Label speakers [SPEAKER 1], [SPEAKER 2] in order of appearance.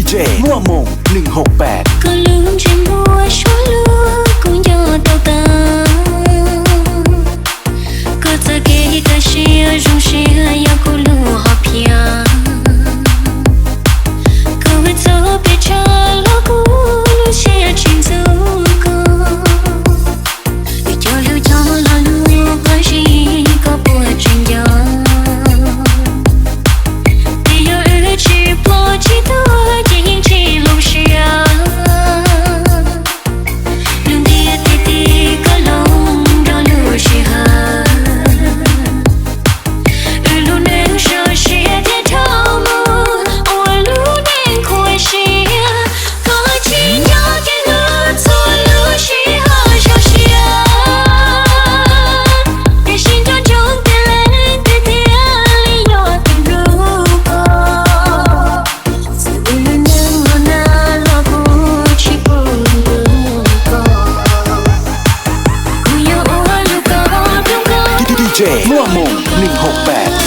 [SPEAKER 1] DJ mua mộng 168
[SPEAKER 2] có lương trên mua số lúa cũng do tao ta có ta kể cả xe rong xe ya cô lúa họp ya có biết sao biết cha lo cô lúa xe trên dấu cô cho lo lúa bao gì có bùa trên gió thì yêu chỉ bỏ chỉ thôi chỉ lùng xia lùng đi tí có lòng đó lúa xia lúa nén sờ xia thế thao mưa ôi lúa nén khôi xia có chỉ nhớ cái lúa rồi lúa xia cho xia để xin cho chúng ta lên tí lý do tình lúa
[SPEAKER 1] DJ mua mộng 168